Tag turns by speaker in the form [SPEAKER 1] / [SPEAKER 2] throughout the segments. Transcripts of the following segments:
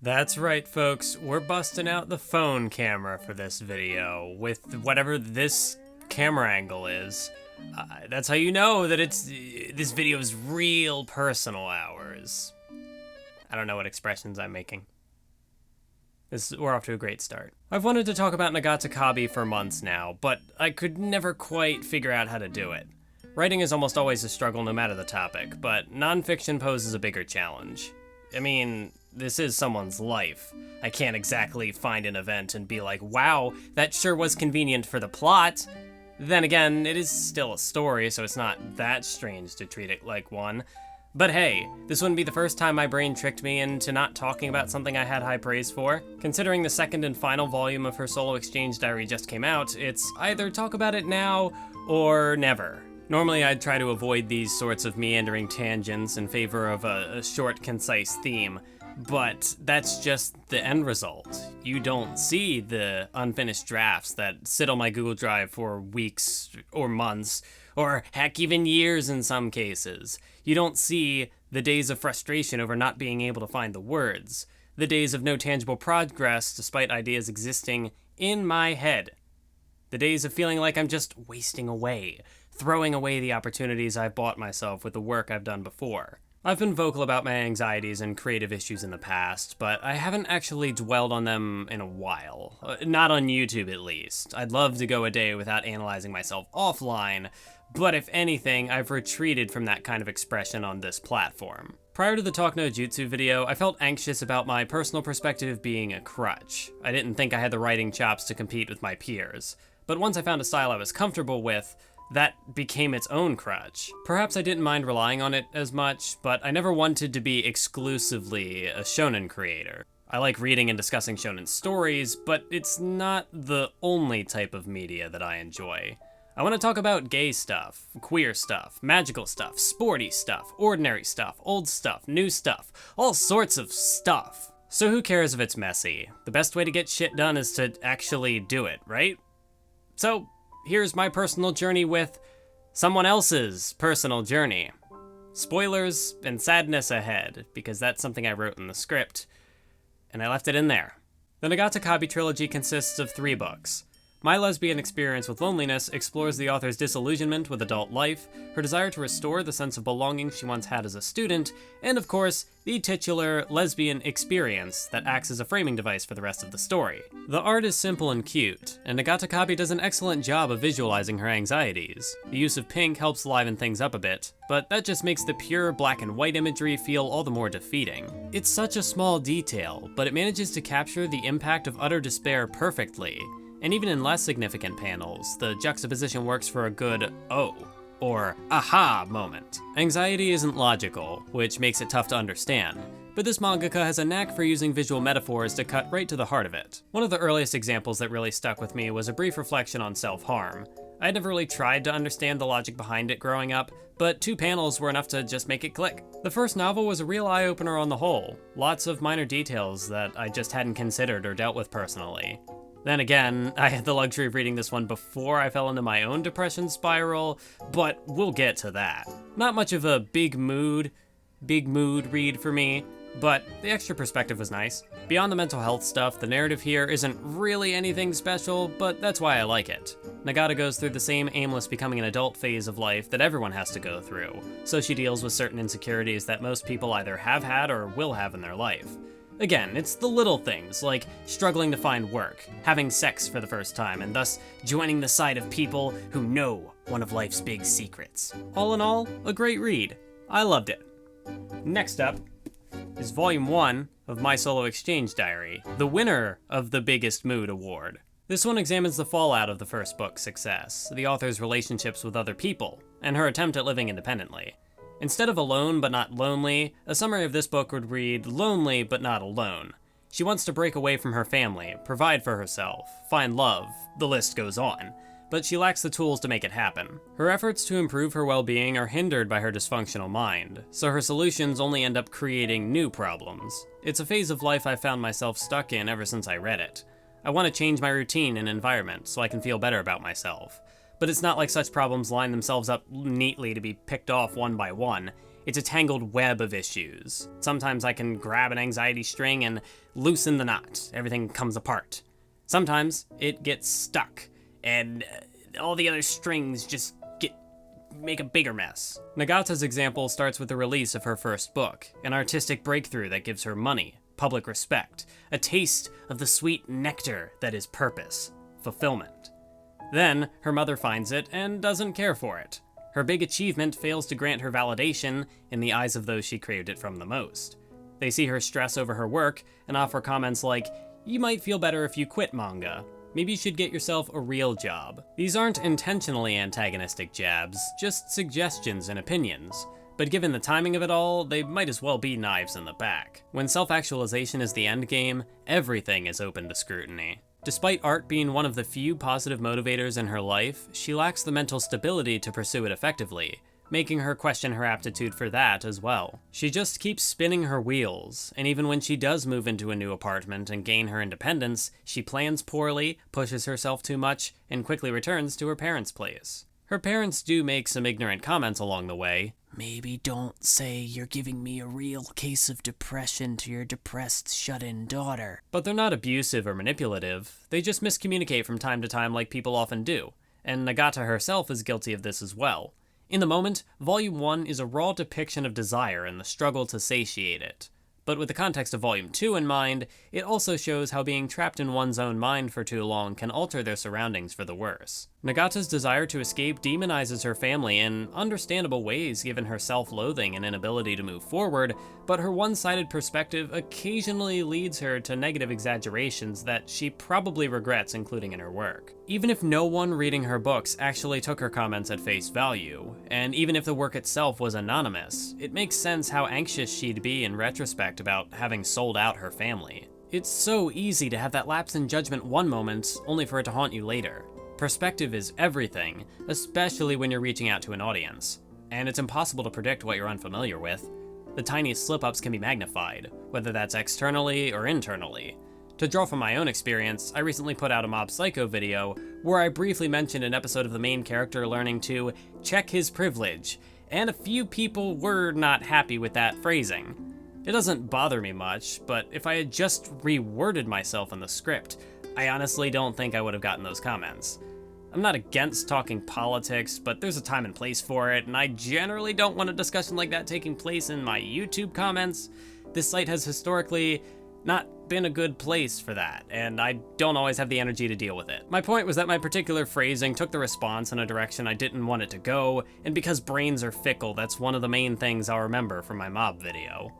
[SPEAKER 1] That's right, folks. We're busting out the phone camera for this video with whatever this camera angle is. That's how you know that this video is real personal hours. I don't know what expressions I'm making. We're off to a great start. I've wanted to talk about Nagata Kabi for months now, but I could never quite figure out how to do it. Writing is almost always a struggle no matter the topic, but nonfiction poses a bigger challenge. I mean, this is someone's life. I can't exactly find an event and be like, wow, that sure was convenient for the plot. Then again, it is still a story, so it's not that strange to treat it like one. But hey, this wouldn't be the first time my brain tricked me into not talking about something I had high praise for. Considering the second and final volume of her solo exchange diary just came out, it's either talk about it now or never. Normally I'd try to avoid these sorts of meandering tangents in favor of a short, concise theme, but that's just the end result. You don't see the unfinished drafts that sit on my Google Drive for weeks or months, or heck, even years in some cases. You don't see the days of frustration over not being able to find the words, the days of no tangible progress despite ideas existing in my head, the days of feeling like I'm just wasting away, throwing away the opportunities I've bought myself with the work I've done before. I've been vocal about my anxieties and creative issues in the past, but I haven't actually dwelled on them in a while. Not on YouTube, at least. I'd love to go a day without analyzing myself offline, but if anything, I've retreated from that kind of expression on this platform. Prior to the Talk No Jutsu video, I felt anxious about my personal perspective being a crutch. I didn't think I had the writing chops to compete with my peers. But once I found a style I was comfortable with, that became its own crutch. Perhaps I didn't mind relying on it as much, but I never wanted to be exclusively a shonen creator. I like reading and discussing shonen stories, but it's not the only type of media that I enjoy. I want to talk about gay stuff, queer stuff, magical stuff, sporty stuff, ordinary stuff, old stuff, new stuff, all sorts of stuff. So who cares if it's messy? The best way to get shit done is to actually do it, right? So, here's my personal journey with someone else's personal journey. Spoilers and sadness ahead, because that's something I wrote in the script, and I left it in there. The Nagata Kabi trilogy consists of 3 books. My Lesbian Experience with Loneliness explores the author's disillusionment with adult life, her desire to restore the sense of belonging she once had as a student, and of course, the titular lesbian experience that acts as a framing device for the rest of the story. The art is simple and cute, and Nagata Kabi does an excellent job of visualizing her anxieties. The use of pink helps liven things up a bit, but that just makes the pure black and white imagery feel all the more defeating. It's such a small detail, but it manages to capture the impact of utter despair perfectly. And even in less significant panels, the juxtaposition works for a good oh, or aha moment. Anxiety isn't logical, which makes it tough to understand, but this mangaka has a knack for using visual metaphors to cut right to the heart of it. One of the earliest examples that really stuck with me was a brief reflection on self-harm. I had never really tried to understand the logic behind it growing up, but 2 panels were enough to just make it click. The first novel was a real eye-opener on the whole, lots of minor details that I just hadn't considered or dealt with personally. Then again, I had the luxury of reading this one before I fell into my own depression spiral, but we'll get to that. Not much of a big mood read for me, but the extra perspective was nice. Beyond the mental health stuff, the narrative here isn't really anything special, but that's why I like it. Nagata goes through the same aimless becoming an adult phase of life that everyone has to go through, so she deals with certain insecurities that most people either have had or will have in their life. Again, it's the little things, like struggling to find work, having sex for the first time, and thus joining the side of people who know one of life's big secrets. All in all, a great read. I loved it. Next up is Volume 1 of My Solo Exchange Diary, the winner of the Biggest Mood Award. This one examines the fallout of the first book's success, the author's relationships with other people, and her attempt at living independently. Instead of alone but not lonely, a summary of this book would read lonely but not alone. She wants to break away from her family, provide for herself, find love, the list goes on, but she lacks the tools to make it happen. Her efforts to improve her well-being are hindered by her dysfunctional mind, so her solutions only end up creating new problems. It's a phase of life I've found myself stuck in ever since I read it. I want to change my routine and environment so I can feel better about myself. But it's not like such problems line themselves up neatly to be picked off one by one. It's a tangled web of issues. Sometimes I can grab an anxiety string and loosen the knot. Everything comes apart. Sometimes it gets stuck, and all the other strings just make a bigger mess. Nagata's example starts with the release of her first book, an artistic breakthrough that gives her money, public respect, a taste of the sweet nectar that is purpose, fulfillment. Then, her mother finds it and doesn't care for it. Her big achievement fails to grant her validation in the eyes of those she craved it from the most. They see her stress over her work and offer comments like, "You might feel better if you quit manga. Maybe you should get yourself a real job." These aren't intentionally antagonistic jabs, just suggestions and opinions. But given the timing of it all, they might as well be knives in the back. When self-actualization is the end game, everything is open to scrutiny. Despite art being one of the few positive motivators in her life, she lacks the mental stability to pursue it effectively, making her question her aptitude for that as well. She just keeps spinning her wheels, and even when she does move into a new apartment and gain her independence, she plans poorly, pushes herself too much, and quickly returns to her parents' place. Her parents do make some ignorant comments along the way. "Maybe don't say you're giving me a real case of depression to your depressed, shut-in daughter." But they're not abusive or manipulative. They just miscommunicate from time to time like people often do, and Nagata herself is guilty of this as well. In the moment, Volume 1 is a raw depiction of desire and the struggle to satiate it. But with the context of Volume 2 in mind, it also shows how being trapped in one's own mind for too long can alter their surroundings for the worse. Nagata's desire to escape demonizes her family in understandable ways given her self-loathing and inability to move forward, but her one-sided perspective occasionally leads her to negative exaggerations that she probably regrets including in her work. Even if no one reading her books actually took her comments at face value, and even if the work itself was anonymous, it makes sense how anxious she'd be in retrospect about having sold out her family. It's so easy to have that lapse in judgment one moment, only for it to haunt you later. Perspective is everything, especially when you're reaching out to an audience. And it's impossible to predict what you're unfamiliar with. The tiniest slip-ups can be magnified, whether that's externally or internally. To draw from my own experience, I recently put out a Mob Psycho video where I briefly mentioned an episode of the main character learning to check his privilege, and a few people were not happy with that phrasing. It doesn't bother me much, but if I had just reworded myself in the script, I honestly don't think I would have gotten those comments. I'm not against talking politics, but there's a time and place for it, and I generally don't want a discussion like that taking place in my YouTube comments. This site has historically not been a good place for that, and I don't always have the energy to deal with it. My point was that my particular phrasing took the response in a direction I didn't want it to go, and because brains are fickle, that's one of the main things I'll remember from my mob video.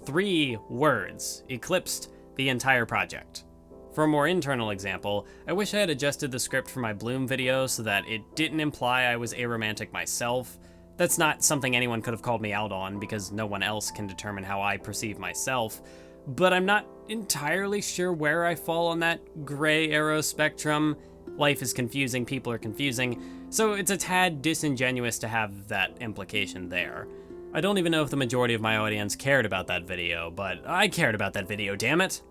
[SPEAKER 1] 3 words eclipsed the entire project. For a more internal example, I wish I had adjusted the script for my Bloom video so that it didn't imply I was aromantic myself. That's not something anyone could have called me out on because no one else can determine how I perceive myself, but I'm not entirely sure where I fall on that gray arrow spectrum. Life is confusing, people are confusing, so it's a tad disingenuous to have that implication there. I don't even know if the majority of my audience cared about that video, but I cared about that video, damn it!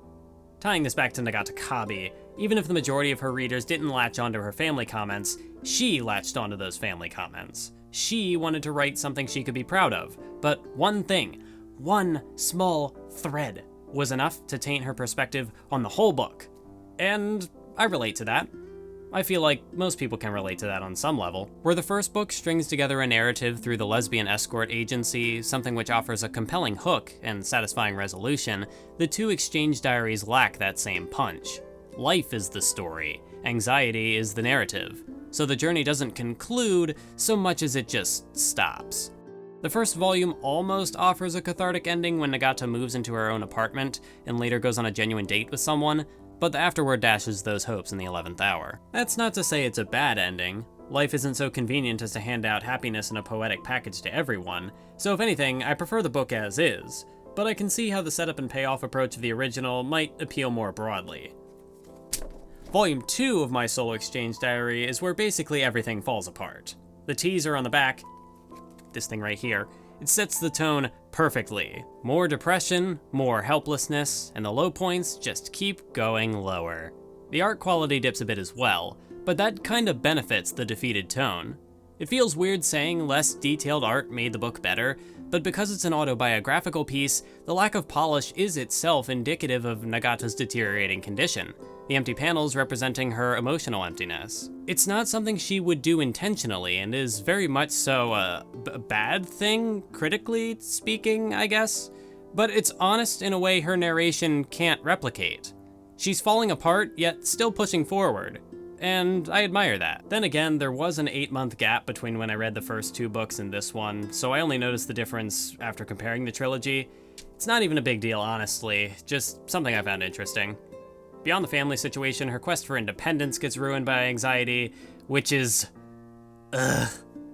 [SPEAKER 1] Tying this back to Nagata Kabi, even if the majority of her readers didn't latch onto her family comments, she latched onto those family comments. She wanted to write something she could be proud of, but one thing, one small thread, was enough to taint her perspective on the whole book. And I relate to that. I feel like most people can relate to that on some level. Where the first book strings together a narrative through the lesbian escort agency, something which offers a compelling hook and satisfying resolution, the 2 exchange diaries lack that same punch. Life is the story, anxiety is the narrative, so the journey doesn't conclude so much as it just stops. The first volume almost offers a cathartic ending when Nagata moves into her own apartment and later goes on a genuine date with someone, but the afterword dashes those hopes in the 11th hour. That's not to say it's a bad ending. Life isn't so convenient as to hand out happiness in a poetic package to everyone, so if anything, I prefer the book as is, but I can see how the setup and payoff approach of the original might appeal more broadly. Volume 2 of my solo exchange diary is where basically everything falls apart. The teaser on the back, this thing right here, it sets the tone perfectly. More depression, more helplessness, and the low points just keep going lower. The art quality dips a bit as well, but that kinda benefits the defeated tone. It feels weird saying less detailed art made the book better, But because it's an autobiographical piece, the lack of polish is itself indicative of Nagata's deteriorating condition, the empty panels representing her emotional emptiness. It's not something she would do intentionally, and is very much so a bad thing, critically speaking, I guess. But it's honest in a way her narration can't replicate. She's falling apart, yet still pushing forward. And I admire that. Then again, there was an 8-month gap between when I read the first 2 books and this one, so I only noticed the difference after comparing the trilogy. It's not even a big deal, honestly, just something I found interesting. Beyond the family situation, her quest for independence gets ruined by anxiety, which is... ugh.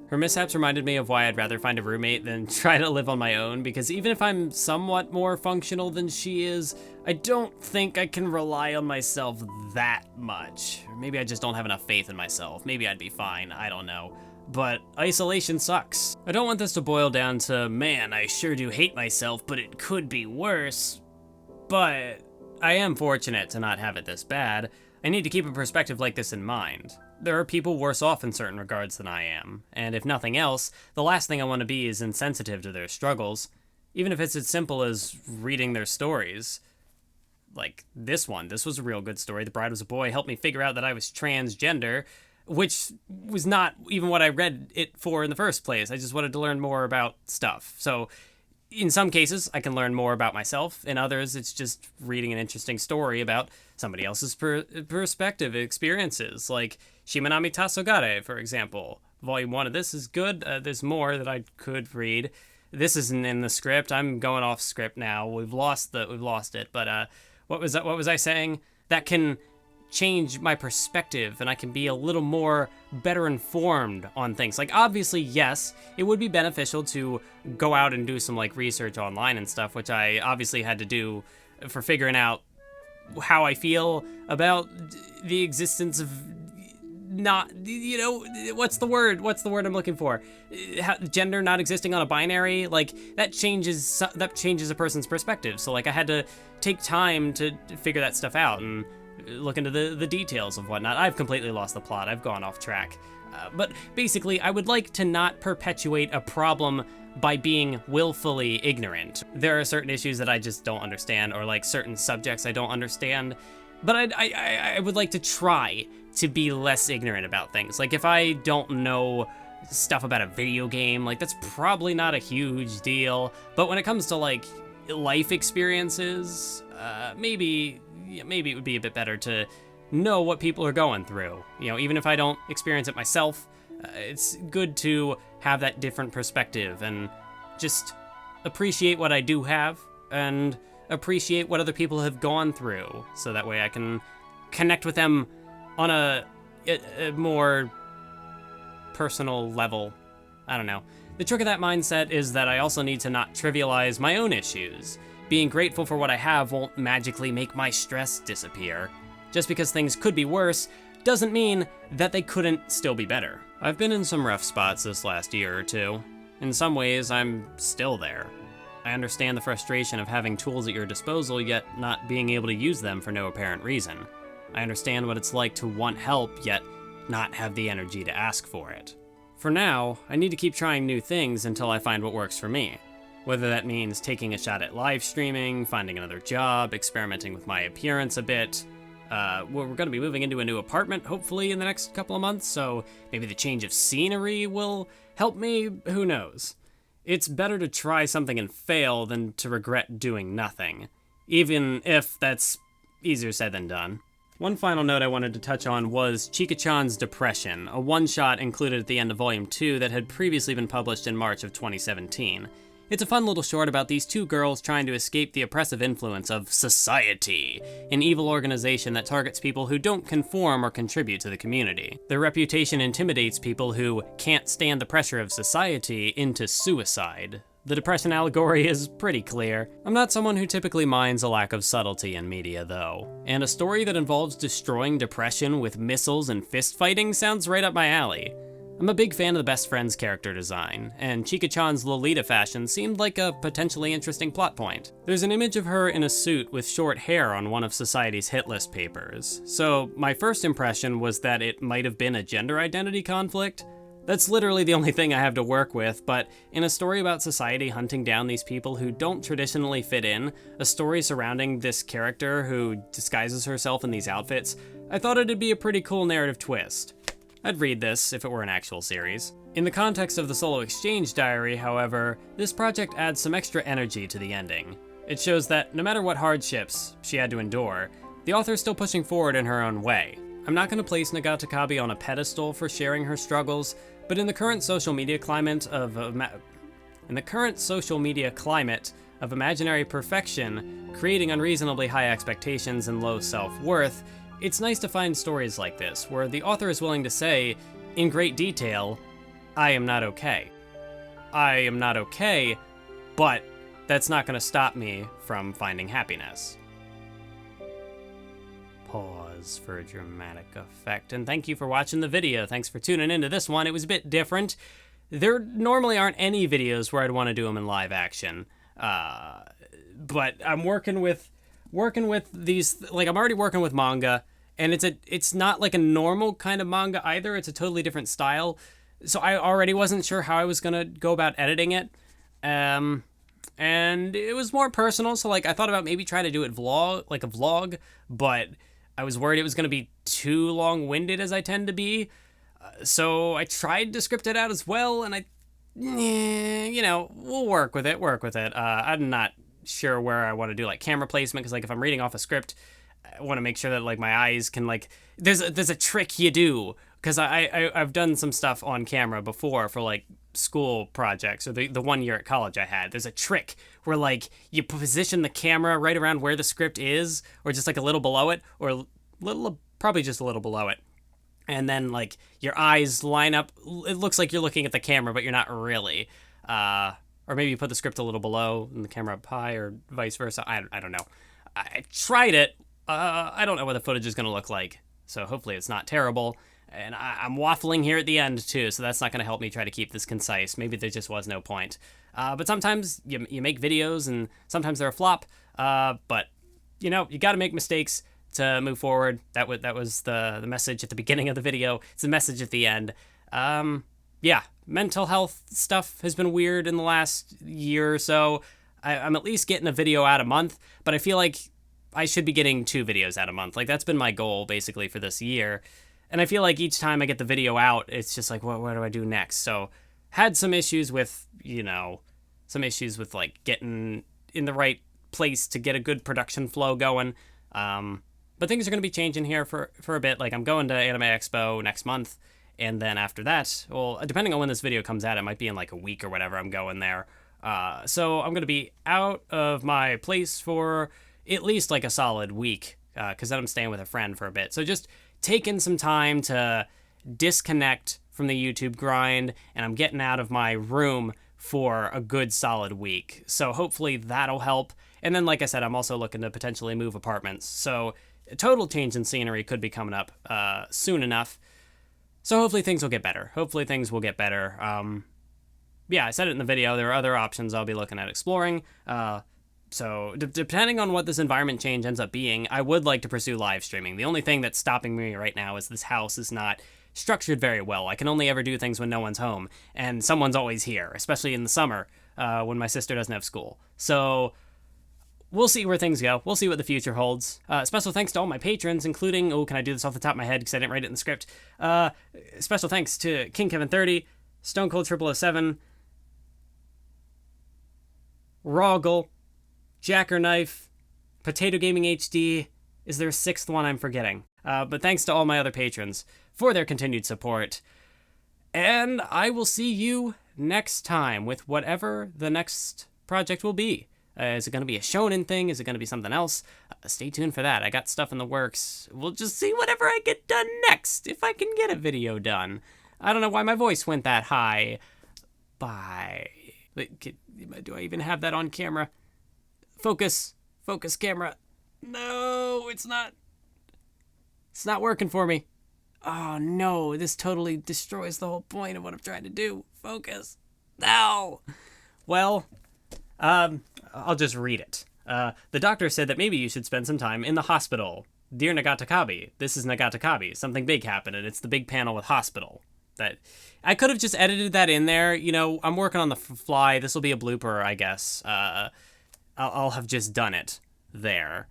[SPEAKER 1] Her mishaps reminded me of why I'd rather find a roommate than try to live on my own, because even if I'm somewhat more functional than she is, I don't think I can rely on myself that much. Or maybe I just don't have enough faith in myself. Maybe I'd be fine, I don't know. But isolation sucks. I don't want this to boil down to, man, I sure do hate myself, but it could be worse. But I am fortunate to not have it this bad. I need to keep a perspective like this in mind. There are people worse off in certain regards than I am, and if nothing else, the last thing I want to be is insensitive to their struggles, even if it's as simple as reading their stories. Like this one, this was a real good story. The Bride Was a Boy helped me figure out that I was transgender, which was not even what I read it for in the first place. I just wanted to learn more about stuff. So in some cases, I can learn more about myself. In others, it's just reading an interesting story about somebody else's perspective, experiences, like Shimanami Tasogare, for example. Volume 1 of this is good. There's more that I could read. This isn't in the script. I'm going off script now. We've lost it. But what was I saying? That can change my perspective, and I can be a little more better informed on things. Like, obviously, yes, it would be beneficial to go out and do some like research online and stuff, which I obviously had to do for figuring out how I feel about the existence of not, you know, what's the word I'm looking for? Gender not existing on a binary, like that changes a person's perspective. So like I had to take time to figure that stuff out and look into the details of whatnot. I've completely lost the plot. I've gone off track. But basically, I would like to not perpetuate a problem by being willfully ignorant. There are certain issues that I just don't understand, or like certain subjects I don't understand, but I would like to try to be less ignorant about things. Like if I don't know stuff about a video game, like that's probably not a huge deal, but when it comes to like life experiences, maybe it would be a bit better to know what people are going through. You know, even if I don't experience it myself, it's good to have that different perspective and just appreciate what I do have and appreciate what other people have gone through, so that way I can connect with them on a more personal level. I don't know. The trick of that mindset is that I also need to not trivialize my own issues. Being grateful for what I have won't magically make my stress disappear. Just because things could be worse doesn't mean that they couldn't still be better. I've been in some rough spots this last year or two. In some ways, I'm still there. I understand the frustration of having tools at your disposal yet not being able to use them for no apparent reason. I understand what it's like to want help yet not have the energy to ask for it. For now, I need to keep trying new things until I find what works for me. Whether that means taking a shot at live streaming, finding another job, experimenting with my appearance a bit. We're going to be moving into a new apartment, hopefully, in the next couple of months, so maybe the change of scenery will help me, who knows. It's better to try something and fail than to regret doing nothing, even if that's easier said than done. One final note I wanted to touch on was Chika-chan's Depression, a one-shot included at the end of Volume 2 that had previously been published in March of 2017. It's a fun little short about these two girls trying to escape the oppressive influence of society, an evil organization that targets people who don't conform or contribute to the community. Their reputation intimidates people who can't stand the pressure of society into suicide. The depression allegory is pretty clear. I'm not someone who typically minds a lack of subtlety in media, though, and a story that involves destroying depression with missiles and fist fighting sounds right up my alley. I'm a big fan of the best friend's character design, and Chika-chan's Lolita fashion seemed like a potentially interesting plot point. There's an image of her in a suit with short hair on one of society's hit list papers, so my first impression was that it might have been a gender identity conflict, That's literally the only thing I have to work with, but in a story about society hunting down these people who don't traditionally fit in, a story surrounding this character who disguises herself in these outfits, I thought it'd be a pretty cool narrative twist. I'd read this if it were an actual series. In the context of the solo exchange diary, however, this project adds some extra energy to the ending. It shows that no matter what hardships she had to endure, the author is still pushing forward in her own way. I'm not going to place Nagata Kabi on a pedestal for sharing her struggles, but in the current social media climate of imaginary perfection, creating unreasonably high expectations and low self-worth, it's nice to find stories like this, where the author is willing to say, in great detail, I am not okay. I am not okay, but that's not going to stop me from finding happiness. Pause for a dramatic effect, and thank you for watching the video. Thanks for tuning into this one. It was a bit different. There normally aren't any videos where I'd want to do them in live action, but I'm working with these, like, I'm already working with manga, and it's not like a normal kind of manga either. It's a totally different style, so I already wasn't sure how I was gonna go about editing it, and it was more personal, so like I thought about maybe trying to do it like a vlog, but I was worried it was going to be too long-winded as I tend to be, so I tried to script it out as well, and we'll work with it. I'm not sure where I want to do like camera placement, because like if I'm reading off a script, I want to make sure that like my eyes can like, there's a trick you do, because I've done some stuff on camera before for like school projects, or the 1 year at college I had. There's a trick where like you position the camera right around where the script is, or just like a little below it, or probably just a little below it, and then like your eyes line up. It looks like you're looking at the camera, but you're not really. Or maybe you put the script a little below and the camera up high, or vice versa. I don't know. I tried it. I don't know what the footage is going to look like, so hopefully it's not terrible. And I'm waffling here at the end too, so that's not going to help me try to keep this concise. Maybe there just was no point. But sometimes you make videos, and sometimes they're a flop. But you got to make mistakes to move forward. That was the message at the beginning of the video. It's the message at the end. Yeah, mental health stuff has been weird in the last year or so. I'm at least getting a video out a month, but I feel like I should be getting 2 videos out a month. Like, that's been my goal basically for this year. And I feel like each time I get the video out, it's just like, what do I do next? So had some issues with, like getting in the right place to get a good production flow going. But things are going to be changing here for a bit. Like, I'm going to Anime Expo next month. And then after that, well, depending on when this video comes out, it might be in like a week or whatever, I'm going there. So I'm going to be out of my place for at least like a solid week, because then I'm staying with a friend for a bit. So just taking some time to disconnect from the YouTube grind, and I'm getting out of my room for a good solid week. So hopefully that'll help. And then, like I said, I'm also looking to potentially move apartments. So a total change in scenery could be coming up soon enough. So hopefully things will get better. Yeah, I said it in the video. There are other options I'll be looking at exploring. So depending on what this environment change ends up being, I would like to pursue live streaming. The only thing that's stopping me right now is this house is not structured very well. I can only ever do things when no one's home, and someone's always here, especially in the summer when my sister doesn't have school. So we'll see where things go. We'll see what the future holds. Special thanks to all my patrons, including, can I do this off the top of my head because I didn't write it in the script? Special thanks to King Kevin 30, Stone Cold 007, Roggle, Jackerknife, Potato Gaming HD. Is there a 6th one I'm forgetting? But thanks to all my other patrons for their continued support. And I will see you next time with whatever the next project will be. Is it going to be a shonen thing? Is it going to be something else? Stay tuned for that. I got stuff in the works. We'll just see whatever I get done next, if I can get a video done. I don't know why my voice went that high. Bye. Do I even have that on camera? Focus camera. No, it's not working for me. Oh no, this totally destroys the whole point of what I'm trying to do. Focus. No. Well, I'll just read it. The doctor said that maybe you should spend some time in the hospital. Dear Nagata Kabi, this is Nagata Kabi. Something big happened, and it's the big panel with hospital. that I could have just edited that in there. You know, I'm working on the fly. This will be a blooper, I guess. I'll have just done it there.